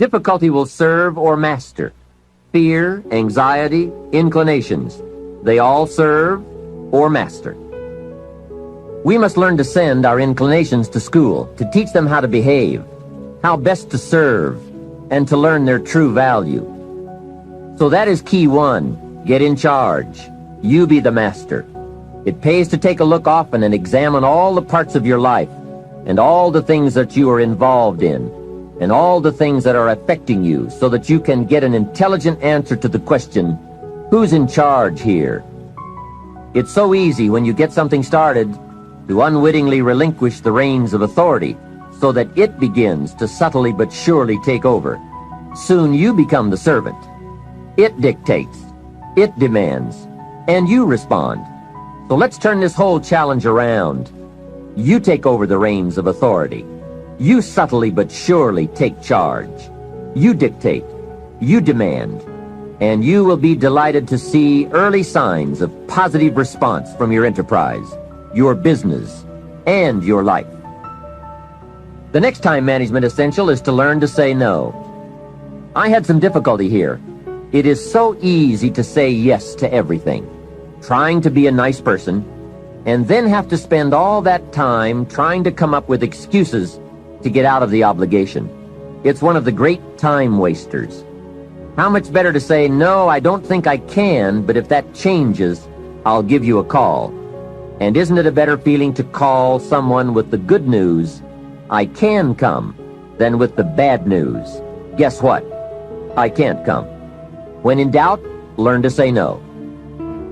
Difficulty will serve or master. Fear, anxiety, inclinations. They all serve or master. We must learn to send our inclinations to school, to teach them how to behave, how best to serve, and to learn their true value. So that is key one. Get in charge. You be the master. It pays to take a look often and examine all the parts of your life and all the things that you are involved in and all the things that are affecting you so that you can get an intelligent answer to the question, who's in charge here? It's so easy when you get something started to unwittingly relinquish the reins of authority so that it begins to subtly but surely take over. Soon you become the servant. It dictates, it demands, and you respond. So let's turn this whole challenge around. You take over the reins of authority. You subtly but surely take charge. You dictate, you demand, and you will be delighted to see early signs of positive response from your enterprise, your business, and your life. The next time management essential is to learn to say no. I had some difficulty here. It is so easy to say yes to everything, trying to be a nice person, and then have to spend all that time trying to come up with excuses to get out of the obligation. It's one of the great time wasters. How much better to say, no, I don't think I can, but if that changes, I'll give you a call. And isn't it a better feeling to call someone with the good news, I can come, than with the bad news, guess what? I can't come. When in doubt, learn to say no.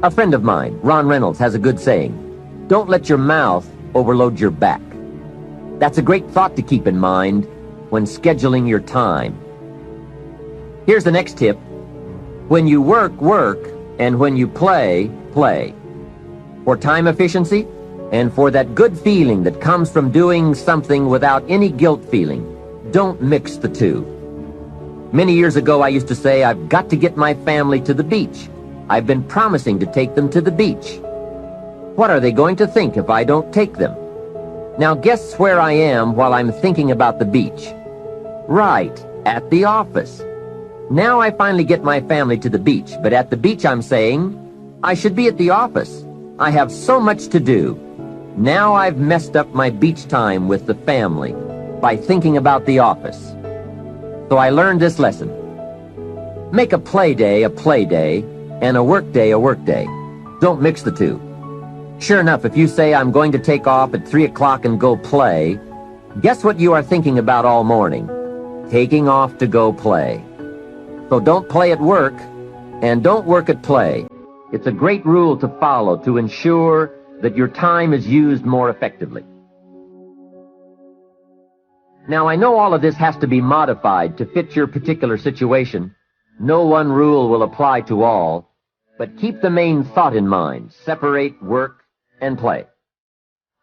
A friend of mine, Ron Reynolds, has a good saying, don't let your mouth overload your back. That's a great thought to keep in mind when scheduling your time. Here's the next tip. When you work, work, and when you play, play. For time efficiency, and for that good feeling that comes from doing something without any guilt feeling, don't mix the two. Many years ago, I used to say, I've got to get my family to the beach. I've been promising to take them to the beach. What are they going to think if I don't take them? Now guess where I am while I'm thinking about the beach? Right, at the office. Now I finally get my family to the beach, but at the beach I'm saying, I should be at the office. I have so much to do. Now I've messed up my beach time with the family by thinking about the office. So I learned this lesson. Make a play day, and a work day, a work day. Don't mix the two. Sure enough, if you say I'm going to take off at 3 o'clock and go play, guess what you are thinking about all morning? Taking off to go play. So don't play at work, and don't work at play. It's a great rule to follow to ensure that your time is used more effectively. Now, I know all of this has to be modified to fit your particular situation. No one rule will apply to all, but keep the main thought in mind. Separate work and play.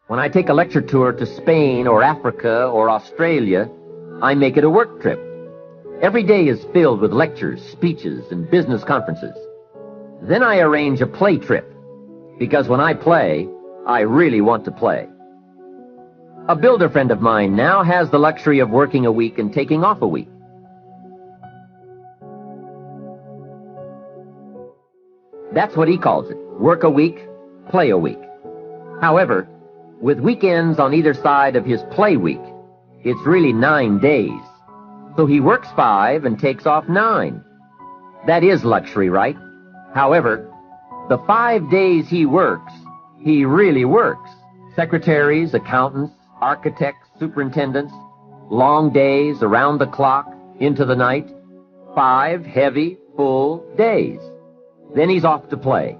When I take a lecture tour to Spain or Africa or Australia, I make it a work trip. Every day is filled with lectures, speeches, and business conferences. Then I arrange a play trip, because when I play, I really want to play. A builder friend of mine now has the luxury of working a week and taking off a week. That's what he calls it, work a week, play a week. However, with weekends on either side of his play week, it's really 9 days. So he works 5 and takes off 9. That is luxury, right? However, the 5 days he works, he really works. Secretaries, accountants, architects, superintendents, long days around the clock, into the night, 5 heavy, full days. Then he's off to play.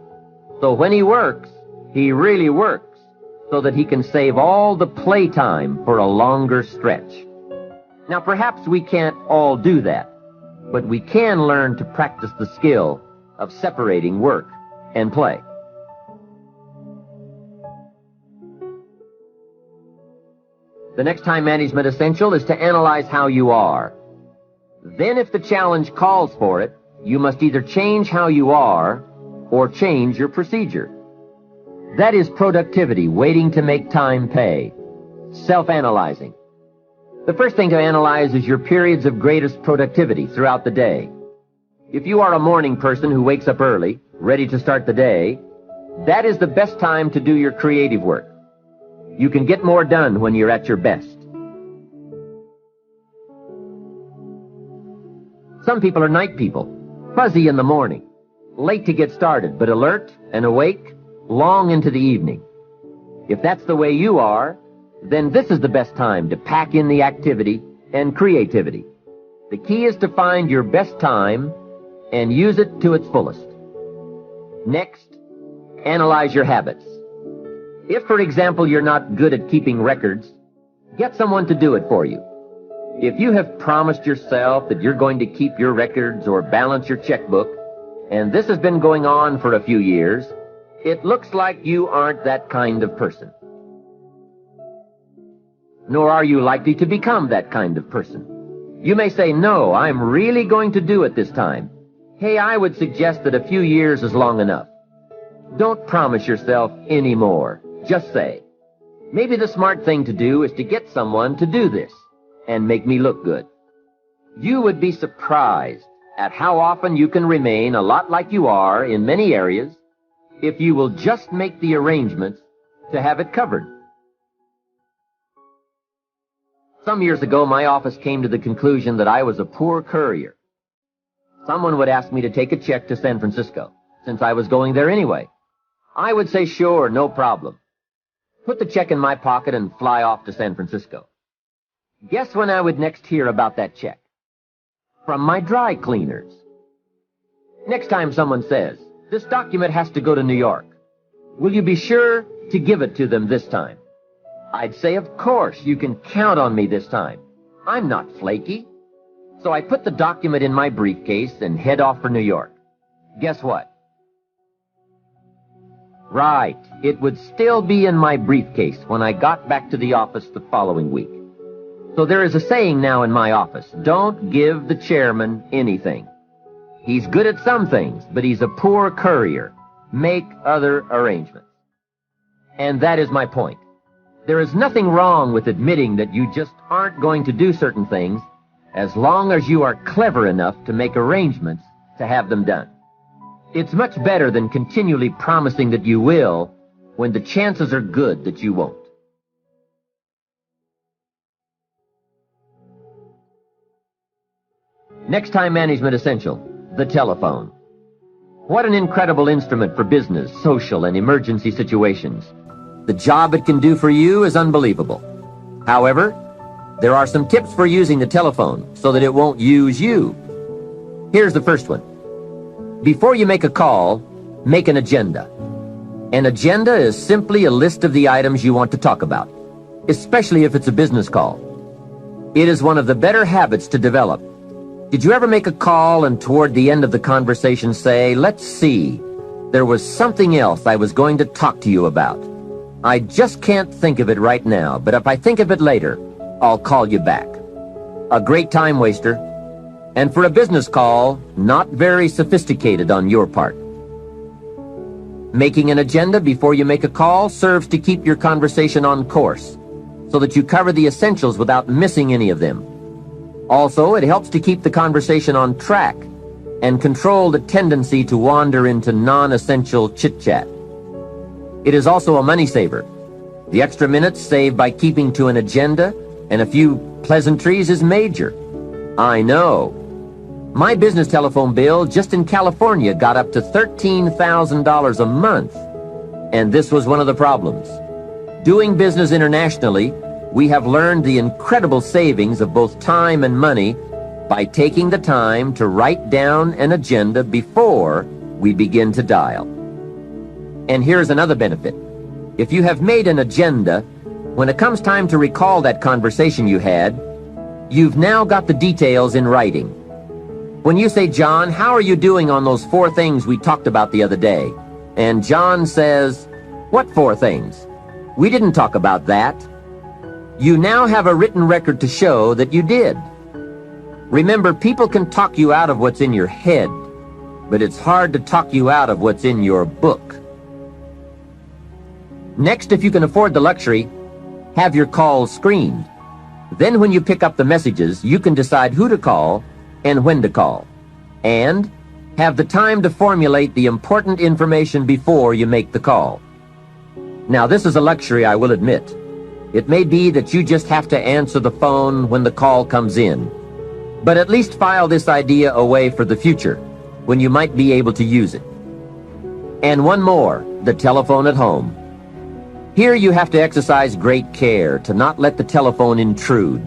So when he works, he really works, so that he can save all the playtime for a longer stretch. Now, perhaps we can't all do that, but we can learn to practice the skill of separating work and play. The next time management essential is to analyze how you are. Then, if the challenge calls for it, you must either change how you are or change your procedure. That is productivity waiting to make time pay. Self-analyzing. The first thing to analyze is your periods of greatest productivity throughout the day. If you are a morning person who wakes up early, ready to start the day, that is the best time to do your creative work. You can get more done when you're at your best. Some people are night people, fuzzy in the morning, late to get started, but alert and awake long into the evening. If that's the way you are, then this is the best time to pack in the activity and creativity. The key is to find your best time and use it to its fullest. Next, analyze your habits. If, for example, you're not good at keeping records, get someone to do it for you. If you have promised yourself that you're going to keep your records or balance your checkbook, and this has been going on for a few years, it looks like you aren't that kind of person. Nor are you likely to become that kind of person. You may say, no, I'm really going to do it this time. Hey, I would suggest that a few years is long enough. Don't promise yourself any more. Just say, maybe the smart thing to do is to get someone to do this and make me look good. You would be surprised at how often you can remain a lot like you are in many areas if you will just make the arrangements to have it covered. Some years ago, my office came to the conclusion that I was a poor courier. Someone would ask me to take a check to San Francisco, since I was going there anyway. I would say, sure, no problem. Put the check in my pocket and fly off to San Francisco. Guess when I would next hear about that check? From my dry cleaners. Next time someone says, this document has to go to New York, will you be sure to give it to them this time? I'd say, of course, you can count on me this time. I'm not flaky. So I put the document in my briefcase and head off for New York. Guess what? Right, it would still be in my briefcase when I got back to the office the following week. So there is a saying now in my office, don't give the chairman anything. He's good at some things, but he's a poor courier. Make other arrangements. And that is my point. There is nothing wrong with admitting that you just aren't going to do certain things as long as you are clever enough to make arrangements to have them done. It's much better than continually promising that you will when the chances are good that you won't. Next time management essential, the telephone. What an incredible instrument for business, social, and emergency situations. The job it can do for you is unbelievable. However, there are some tips for using the telephone so that it won't use you. Here's the first one. Before you make a call, make an agenda. An agenda is simply a list of the items you want to talk about, especially if it's a business call. It is one of the better habits to develop. Did you ever make a call and toward the end of the conversation say, let's see, there was something else I was going to talk to you about. I just can't think of it right now, but if I think of it later, I'll call you back. A great time waster, and for a business call, not very sophisticated on your part. Making an agenda before you make a call serves to keep your conversation on course, so that you cover the essentials without missing any of them. Also, it helps to keep the conversation on track and control the tendency to wander into non-essential chit-chat. It is also a money saver. The extra minutes saved by keeping to an agenda and a few pleasantries is major. I know. My business telephone bill just in California got up to $13,000 a month. And this was one of the problems. Doing business internationally, we have learned the incredible savings of both time and money by taking the time to write down an agenda before we begin to dial. And here's another benefit. If you have made an agenda, when it comes time to recall that conversation you had, you've now got the details in writing. When you say, John, how are you doing on those 4 things we talked about the other day? And John says, what 4 things? We didn't talk about that. You now have a written record to show that you did. Remember, people can talk you out of what's in your head, but it's hard to talk you out of what's in your book. Next, if you can afford the luxury, have your calls screened. Then when you pick up the messages, you can decide who to call and when to call, and have the time to formulate the important information before you make the call. Now, this is a luxury, I will admit. It may be that you just have to answer the phone when the call comes in, but at least file this idea away for the future, when you might be able to use it. And one more, the telephone at home. Here you have to exercise great care to not let the telephone intrude.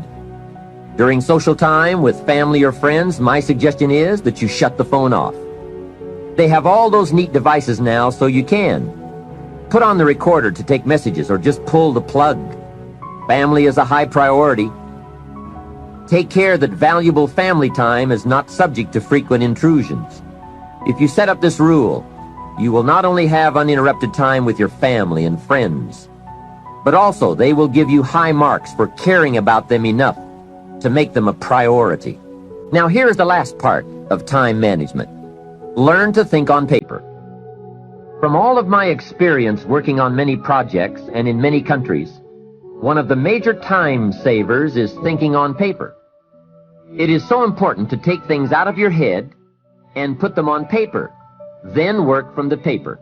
During social time with family or friends, my suggestion is that you shut the phone off. They have all those neat devices now, so you can. Put on the recorder to take messages or just pull the plug. Family is a high priority. Take care that valuable family time is not subject to frequent intrusions. If you set up this rule, you will not only have uninterrupted time with your family and friends, but also they will give you high marks for caring about them enough to make them a priority. Now here is the last part of time management. Learn to think on paper. From all of my experience working on many projects and in many countries, one of the major time savers is thinking on paper. It is so important to take things out of your head and put them on paper, then work from the paper.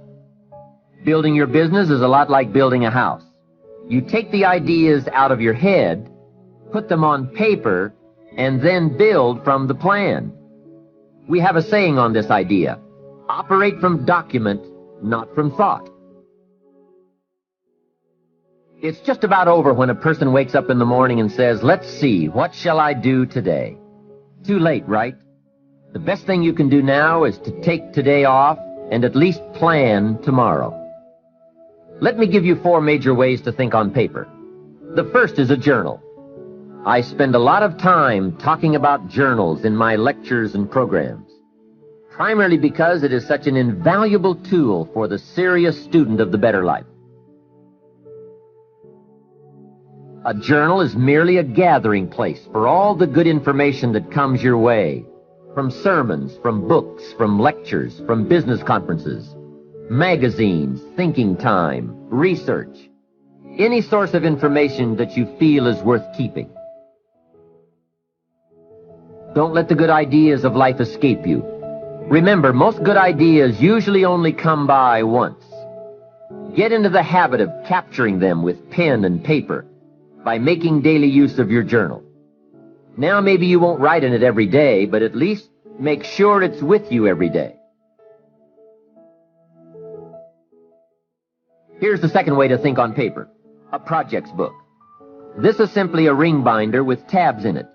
Building your business is a lot like building a house. You take the ideas out of your head, put them on paper, and then build from the plan. We have a saying on this idea: operate from document, not from thought. It's just about over when a person wakes up in the morning and says, "Let's see, what shall I do today?" Too late, right? The best thing you can do now is to take today off and at least plan tomorrow. Let me give you 4 major ways to think on paper. The first is a journal. I spend a lot of time talking about journals in my lectures and programs, primarily because it is such an invaluable tool for the serious student of the better life. A journal is merely a gathering place for all the good information that comes your way, from sermons, from books, from lectures, from business conferences, magazines, thinking time, research, any source of information that you feel is worth keeping. Don't let the good ideas of life escape you. Remember, most good ideas usually only come by once. Get into the habit of capturing them with pen and paper by making daily use of your journal. Now maybe you won't write in it every day, but at least make sure it's with you every day. Here's the second way to think on paper: a projects book. This is simply a ring binder with tabs in it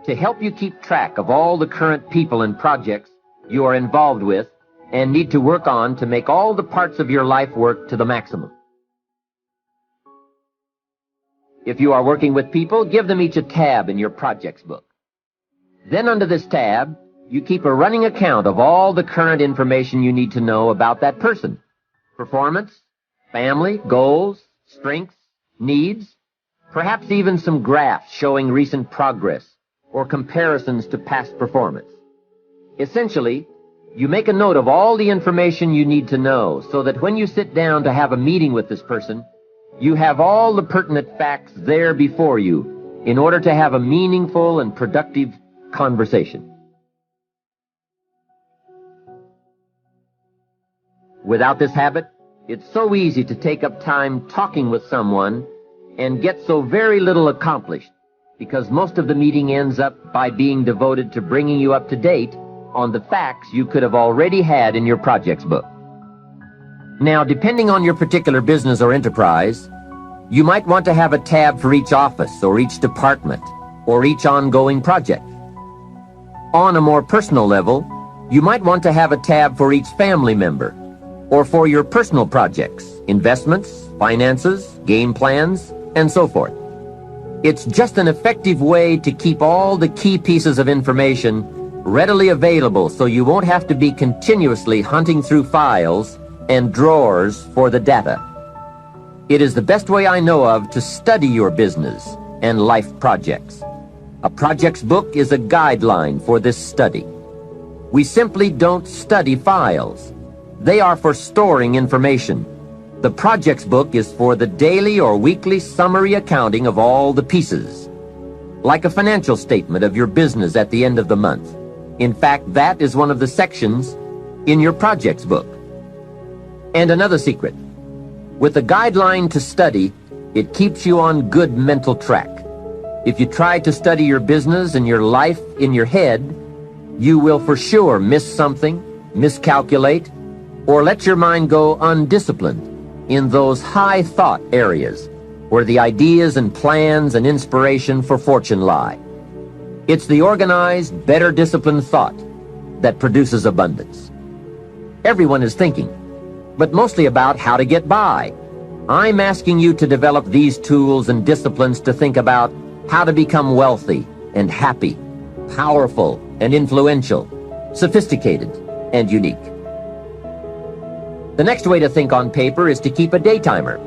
to help you keep track of all the current people and projects you are involved with and need to work on to make all the parts of your life work to the maximum. If you are working with people, give them each a tab in your projects book. Then under this tab, you keep a running account of all the current information you need to know about that person: performance, family, goals, strengths, needs, perhaps even some graphs showing recent progress or comparisons to past performance. Essentially, you make a note of all the information you need to know so that when you sit down to have a meeting with this person, you have all the pertinent facts there before you in order to have a meaningful and productive conversation. Without this habit, it's so easy to take up time talking with someone and get so very little accomplished, because most of the meeting ends up by being devoted to bringing you up to date on the facts you could have already had in your projects book. Now, depending on your particular business or enterprise, you might want to have a tab for each office or each department or each ongoing project. On a more personal level, you might want to have a tab for each family member or for your personal projects, investments, finances, game plans, and so forth. It's just an effective way to keep all the key pieces of information readily available so you won't have to be continuously hunting through files and drawers for the data. It is the best way I know of to study your business and life projects. A projects book is a guideline for this study. We simply don't study files. They are for storing information. The projects book is for the daily or weekly summary accounting of all the pieces. like a financial statement of your business at the end of the month. In fact, that is one of the sections in your projects book. And another secret. With a guideline to study, it keeps you on good mental track. If you try to study your business and your life in your head, you will for sure miss something, miscalculate, or let your mind go undisciplined in those high thought areas where the ideas and plans and inspiration for fortune lie. It's the organized, better disciplined thought that produces abundance. Everyone is thinking, but mostly about how to get by. I'm asking you to develop these tools and disciplines to think about how to become wealthy and happy, powerful and influential, sophisticated and unique. The next way to think on paper is to keep a day timer,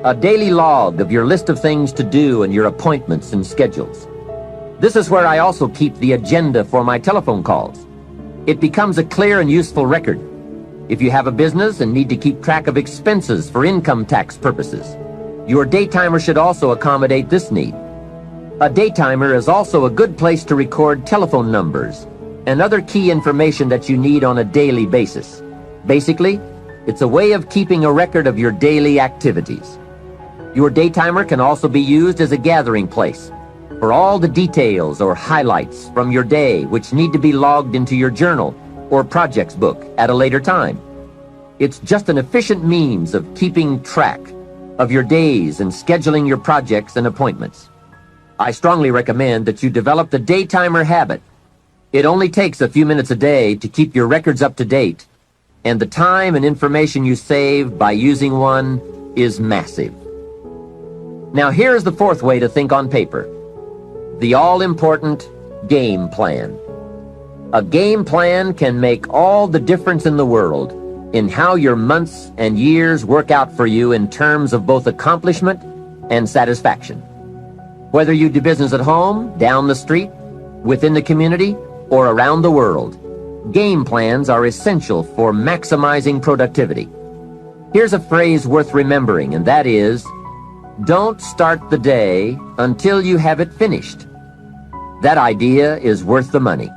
a daily log of your list of things to do and your appointments and schedules. This is where I also keep the agenda for my telephone calls. It becomes a clear and useful record. If you have a business and need to keep track of expenses for income tax purposes, your day timer should also accommodate this need. A day timer is also a good place to record telephone numbers and other key information that you need on a daily basis. Basically, it's a way of keeping a record of your daily activities. Your day timer can also be used as a gathering place for all the details or highlights from your day which need to be logged into your journal or projects book at a later time. It's just an efficient means of keeping track of your days and scheduling your projects and appointments. I strongly recommend that you develop the day timer habit. It only takes a few minutes a day to keep your records up to date, and the time and information you save by using one is massive. Now here's the fourth way to think on paper. The all-important game plan. A game plan can make all the difference in the world in how your months and years work out for you in terms of both accomplishment and satisfaction. Whether you do business at home, down the street, within the community, or around the world, game plans are essential for maximizing productivity. Here's a phrase worth remembering, and that is, don't start the day until you have it finished. That idea is worth the money.